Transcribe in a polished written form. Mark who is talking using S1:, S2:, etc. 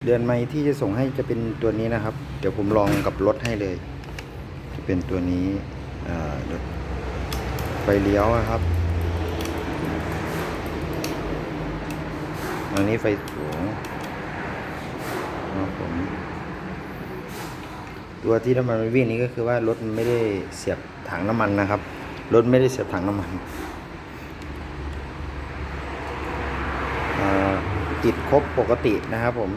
S1: เดือนใหม่ที่จะส่งให้จะเป็นตัวนี้นะครับเดี๋ยวผมลองกับรถให้เลยจะเป็นตัวนี้ไฟเลี้ยวนะครับอันนี้ไฟสูงนะครับผมตัวที่น้ำมันวิ่งนี้ก็คือว่ารถมันไม่ได้เสียบถังน้ำมันนะครับรถไม่ได้เสียบถังน้ำมันติดครบปกตินะครับผม